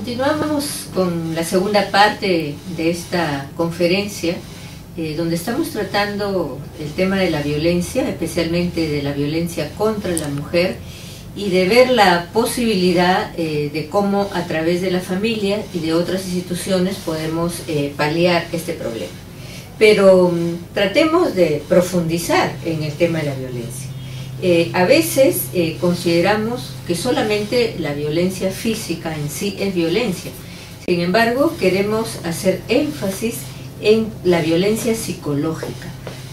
Continuamos con la segunda parte de esta conferencia, donde estamos tratando el tema de la violencia, especialmente de la violencia contra la mujer, y de ver la posibilidad de cómo a través de la familia y de otras instituciones podemos paliar este problema. Pero tratemos de profundizar en el tema de la violencia. A veces consideramos que solamente la violencia física en sí es violencia. Sin embargo, queremos hacer énfasis en la violencia psicológica,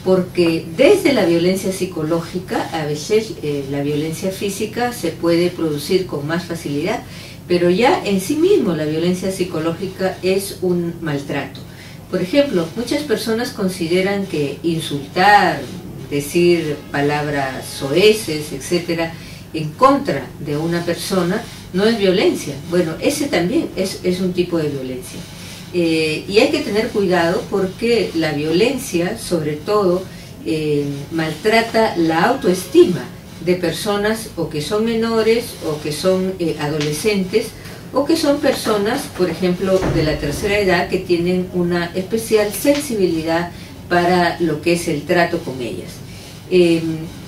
porque desde la violencia psicológica a veces la violencia física se puede producir con más facilidad, pero ya en sí mismo la violencia psicológica es un maltrato. Por ejemplo, muchas personas consideran que insultar, decir palabras soeces, etcétera, en contra de una persona no es violencia. Bueno, ese también es un tipo de violencia. Y hay que tener cuidado porque la violencia, sobre todo, maltrata la autoestima de personas o que son menores o que son adolescentes o que son personas, por ejemplo, de la tercera edad que tienen una especial sensibilidad para lo que es el trato con ellas.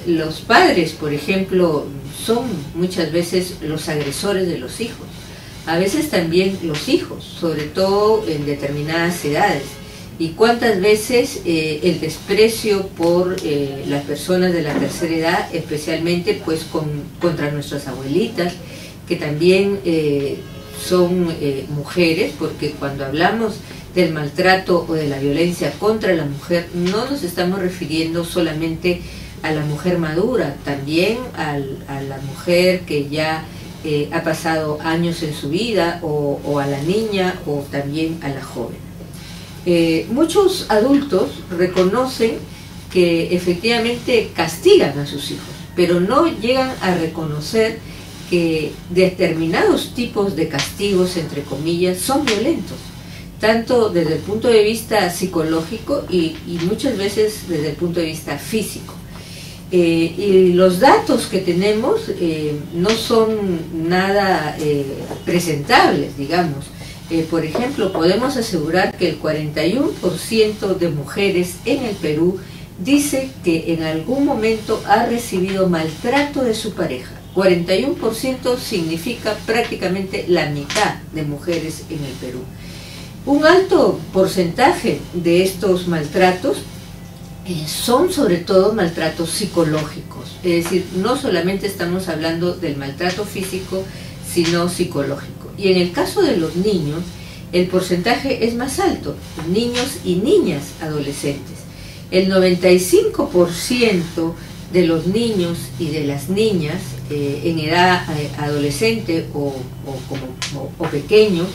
Los padres, por ejemplo, son muchas veces los agresores de los hijos. A veces también los hijos, sobre todo en determinadas edades. Y cuántas veces el desprecio por las personas de la tercera edad, especialmente pues contra nuestras abuelitas, que también son mujeres, porque cuando hablamos del maltrato o de la violencia contra la mujer, no nos estamos refiriendo solamente a la mujer madura, también a la mujer que ya ha pasado años en su vida, o a la niña, o también a la joven. Muchos adultos reconocen que efectivamente castigan a sus hijos, pero no llegan a reconocer que determinados tipos de castigos, entre comillas, son violentos, tanto desde el punto de vista psicológico y muchas veces desde el punto de vista físico. Y los datos que tenemos no son nada presentables, digamos. Por ejemplo, podemos asegurar que el 41% de mujeres en el Perú dice que en algún momento ha recibido maltrato de su pareja. 41% significa prácticamente la mitad de mujeres en el Perú. Un alto porcentaje de estos maltratos son sobre todo maltratos psicológicos, es decir, no solamente estamos hablando del maltrato físico, sino psicológico. Y en el caso de los niños, el porcentaje es más alto, niños y niñas adolescentes. El 95% de los niños y de las niñas en edad adolescente o pequeños,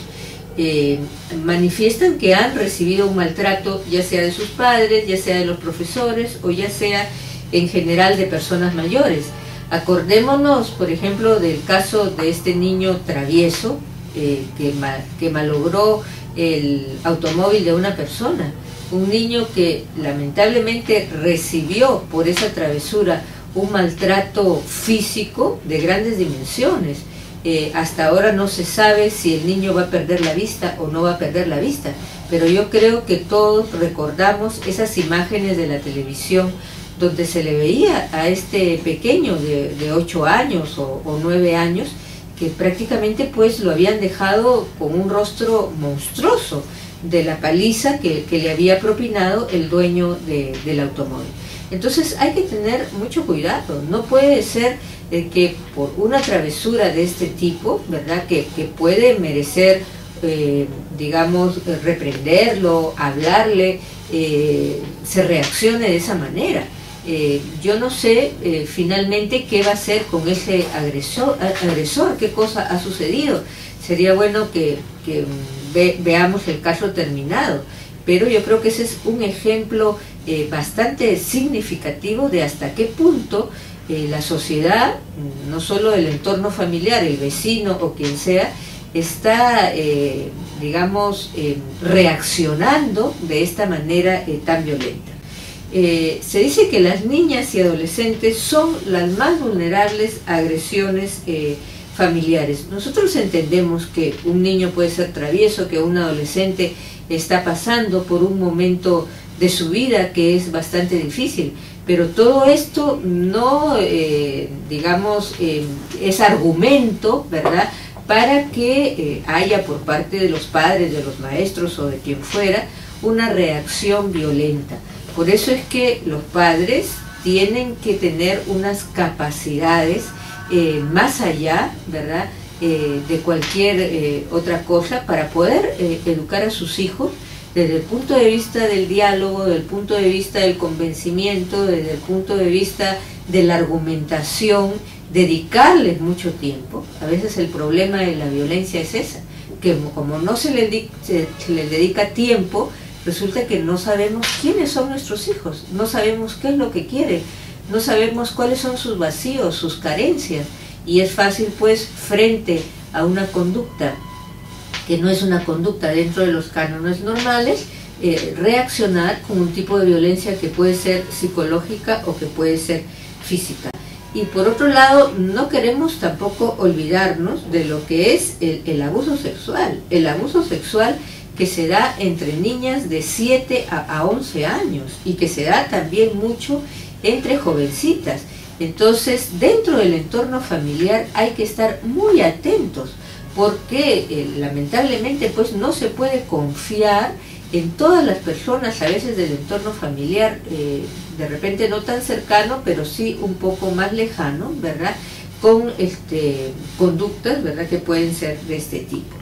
manifiestan que han recibido un maltrato, ya sea de sus padres, ya sea de los profesores o ya sea en general de personas mayores. Acordémonos, por ejemplo, del caso de este niño travieso que malogró el automóvil de una persona, un niño que lamentablemente recibió por esa travesura un maltrato físico de grandes dimensiones. Hasta ahora no se sabe si el niño va a perder la vista o no va a perder la vista, pero yo creo que todos recordamos esas imágenes de la televisión donde se le veía a este pequeño de 8 años o 9 años que prácticamente pues lo habían dejado con un rostro monstruoso de la paliza que le había propinado el dueño del automóvil. Entonces hay que tener mucho cuidado, no puede ser que por una travesura de este tipo, ¿verdad?, que puede merecer, digamos, reprenderlo, hablarle, se reaccione de esa manera. Yo no sé finalmente qué va a hacer con ese agresor, qué cosa ha sucedido. Sería bueno que veamos el caso terminado, pero yo creo que ese es un ejemplo bastante significativo de hasta qué punto la sociedad, no solo el entorno familiar, el vecino o quien sea, está, digamos, reaccionando de esta manera tan violenta. Se dice que las niñas y adolescentes son las más vulnerables a agresiones familiares. Nosotros entendemos que un niño puede ser travieso, que un adolescente está pasando por un momento de su vida que es bastante difícil, pero todo esto no, digamos, es argumento, ¿verdad?, para que haya por parte de los padres, de los maestros o de quien fuera, una reacción violenta. Por eso es que los padres tienen que tener unas capacidades más allá, ¿verdad?, de cualquier otra cosa, para poder educar a sus hijos desde el punto de vista del diálogo, desde el punto de vista del convencimiento, desde el punto de vista de la argumentación, dedicarles mucho tiempo. A veces el problema de la violencia es esa, que como no se les dedica tiempo, resulta que no sabemos quiénes son nuestros hijos, no sabemos qué es lo que quieren, no sabemos cuáles son sus vacíos, sus carencias, y es fácil pues frente a una conducta que no es una conducta dentro de los cánones normales, reaccionar con un tipo de violencia que puede ser psicológica o que puede ser física. Y por otro lado, no queremos tampoco olvidarnos de lo que es el abuso sexual que se da entre niñas de 7 a 11 años y que se da también mucho entre jovencitas. Entonces, dentro del entorno familiar hay que estar muy atentos, porque lamentablemente pues no se puede confiar en todas las personas, a veces del entorno familiar, de repente no tan cercano, pero sí un poco más lejano, ¿verdad?, con conductas, ¿verdad?, que pueden ser de este tipo.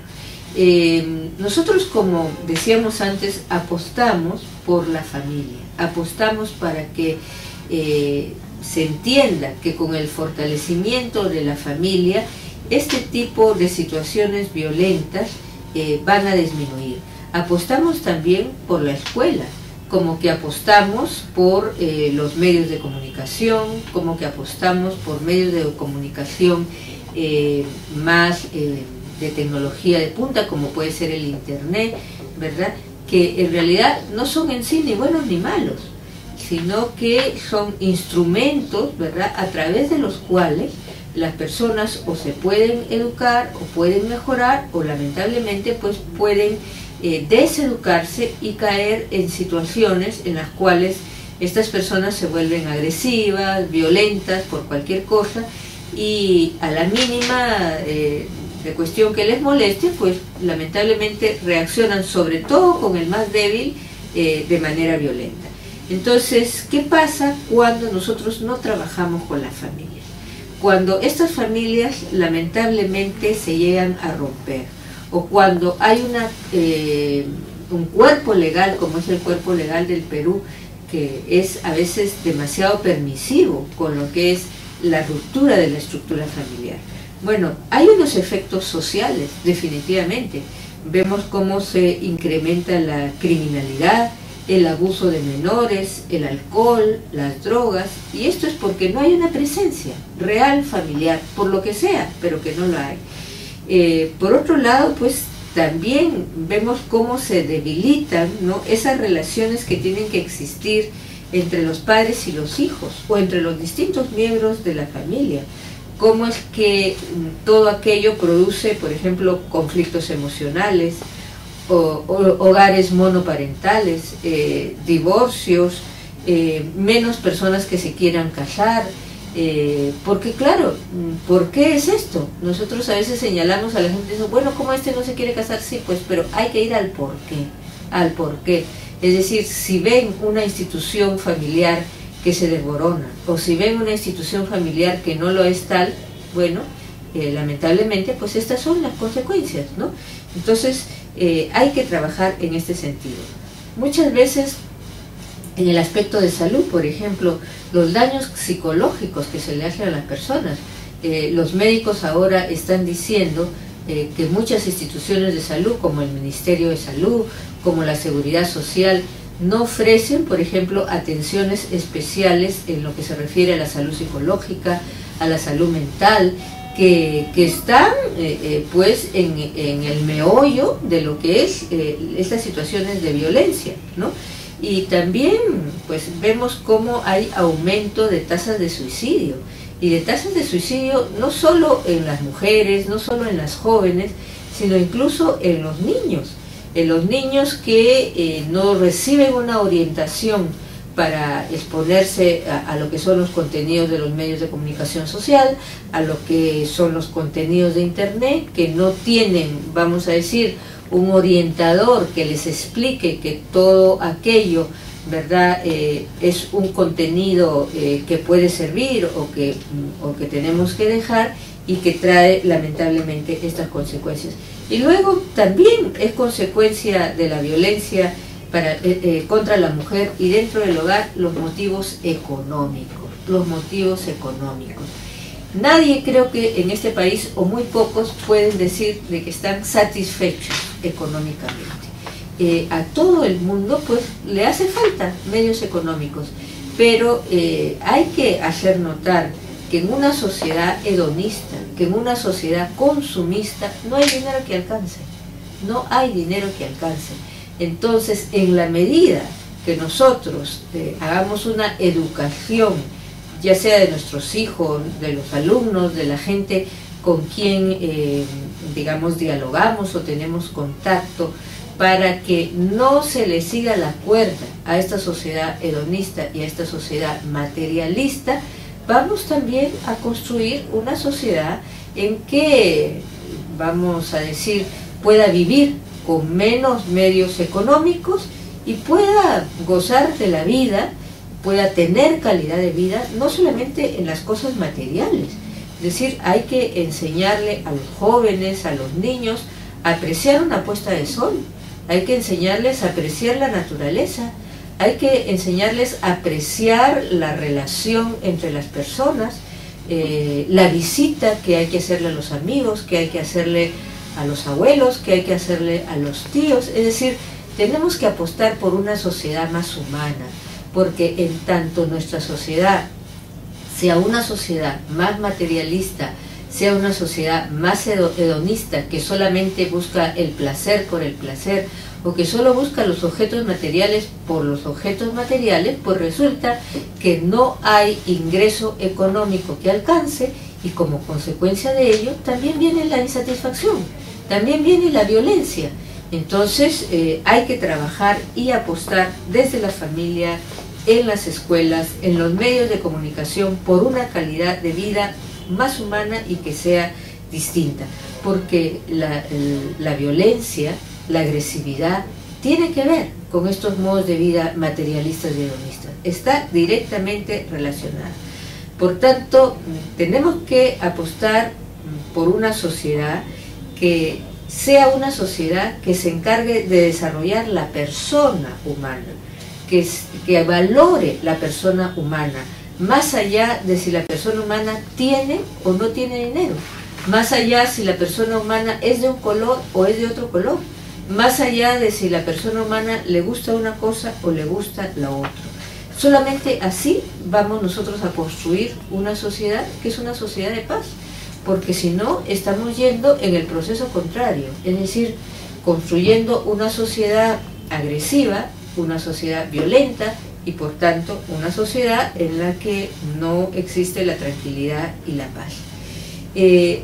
Nosotros, como decíamos antes, apostamos por la familia, apostamos para que se entienda que con el fortalecimiento de la familia, este tipo de situaciones violentas van a disminuir. Apostamos también por la escuela, como que apostamos por los medios de comunicación, como que apostamos por medios de comunicación más de tecnología de punta, como puede ser el internet, ¿verdad?, que en realidad no son en sí ni buenos ni malos, sino que son instrumentos, ¿verdad?, a través de los cuales las personas o se pueden educar o pueden mejorar, o lamentablemente pues pueden deseducarse y caer en situaciones en las cuales estas personas se vuelven agresivas, violentas por cualquier cosa, y a la mínima de cuestión que les moleste, pues lamentablemente reaccionan, sobre todo con el más débil, de manera violenta. Entonces, ¿qué pasa cuando nosotros no trabajamos con la familia? Cuando estas familias lamentablemente se llegan a romper, o cuando hay un cuerpo legal, como es el cuerpo legal del Perú, que es a veces demasiado permisivo con lo que es la ruptura de la estructura familiar. Bueno, hay unos efectos sociales, definitivamente. Vemos cómo se incrementa la criminalidad, el abuso de menores, el alcohol, las drogas, y esto es porque no hay una presencia real familiar, por lo que sea, pero que no lo hay. Por otro lado, pues también vemos cómo se debilitan, ¿no?, esas relaciones que tienen que existir entre los padres y los hijos, o entre los distintos miembros de la familia. Cómo es que todo aquello produce, por ejemplo, conflictos emocionales, hogares monoparentales, divorcios, menos personas que se quieran casar, porque claro, ¿por qué es esto? Nosotros a veces señalamos a la gente, bueno, ¿cómo no se quiere casar? Sí, pues, pero hay que ir al porqué. Es decir, si ven una institución familiar que se desborona, o si ven una institución familiar que no lo es tal, bueno, lamentablemente, pues estas son las consecuencias, ¿no? Entonces, hay que trabajar en este sentido. Muchas veces, en el aspecto de salud, por ejemplo, los daños psicológicos que se le hacen a las personas, los médicos ahora están diciendo que muchas instituciones de salud, como el Ministerio de Salud, como la Seguridad Social, no ofrecen, por ejemplo, atenciones especiales en lo que se refiere a la salud psicológica, a la salud mental, que están pues en el meollo de lo que es estas situaciones de violencia, ¿no? Y también pues vemos cómo hay aumento de tasas de suicidio, y de tasas de suicidio no solo en las mujeres, no solo en las jóvenes, sino incluso en los niños que no reciben una orientación para exponerse a lo que son los contenidos de los medios de comunicación social, a lo que son los contenidos de internet, que no tienen, vamos a decir, un orientador que les explique que todo aquello, ¿verdad?, es un contenido que puede servir o que tenemos que dejar, y que trae lamentablemente estas consecuencias. Y luego también es consecuencia de la violencia contra la mujer y dentro del hogar los motivos económicos. Nadie, creo que en este país, o muy pocos, pueden decir de que están satisfechos económicamente. A todo el mundo pues le hace falta medios económicos, pero hay que hacer notar que en una sociedad hedonista, que en una sociedad consumista, no hay dinero que alcance. No hay dinero que alcance. Entonces, en la medida que nosotros hagamos una educación, ya sea de nuestros hijos, de los alumnos, de la gente con quien, digamos, dialogamos o tenemos contacto, para que no se le siga la cuerda a esta sociedad hedonista y a esta sociedad materialista, vamos también a construir una sociedad en que, vamos a decir, pueda vivir con menos medios económicos y pueda gozar de la vida, pueda tener calidad de vida, no solamente en las cosas materiales. Es decir, hay que enseñarle a los jóvenes, a los niños, a apreciar una puesta de sol, hay que enseñarles a apreciar la naturaleza, hay que enseñarles a apreciar la relación entre las personas, la visita que hay que hacerle a los amigos, que hay que hacerle a los abuelos, que hay que hacerle a los tíos. Es decir, tenemos que apostar por una sociedad más humana, porque en tanto nuestra sociedad sea una sociedad más materialista, sea una sociedad más hedonista, que solamente busca el placer por el placer, o que solo busca los objetos materiales por los objetos materiales, pues resulta que no hay ingreso económico que alcance, y como consecuencia de ello también viene la insatisfacción, también viene la violencia. Entonces hay que trabajar y apostar desde la familia, en las escuelas, en los medios de comunicación, por una calidad de vida más humana y que sea distinta, porque la violencia, la agresividad, tiene que ver con estos modos de vida materialistas y hedonistas, está directamente relacionada. Por tanto, tenemos que apostar por una sociedad que sea una sociedad que se encargue de desarrollar la persona humana, que valore la persona humana, más allá de si la persona humana tiene o no tiene dinero, más allá si la persona humana es de un color o es de otro color, más allá de si la persona humana le gusta una cosa o le gusta la otra. Solamente así vamos nosotros a construir una sociedad que es una sociedad de paz, porque si no estamos yendo en el proceso contrario, es decir, construyendo una sociedad agresiva, una sociedad violenta y por tanto una sociedad en la que no existe la tranquilidad y la paz.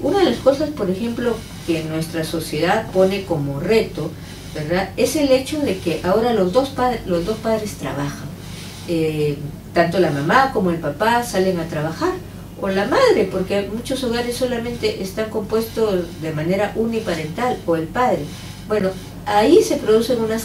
Una de las cosas, por ejemplo, que nuestra sociedad pone como reto, ¿verdad?, es el hecho de que ahora los dos padres trabajan. Tanto la mamá como el papá salen a trabajar, o la madre, porque muchos hogares solamente están compuestos de manera uniparental, o el padre. Bueno, ahí se producen unas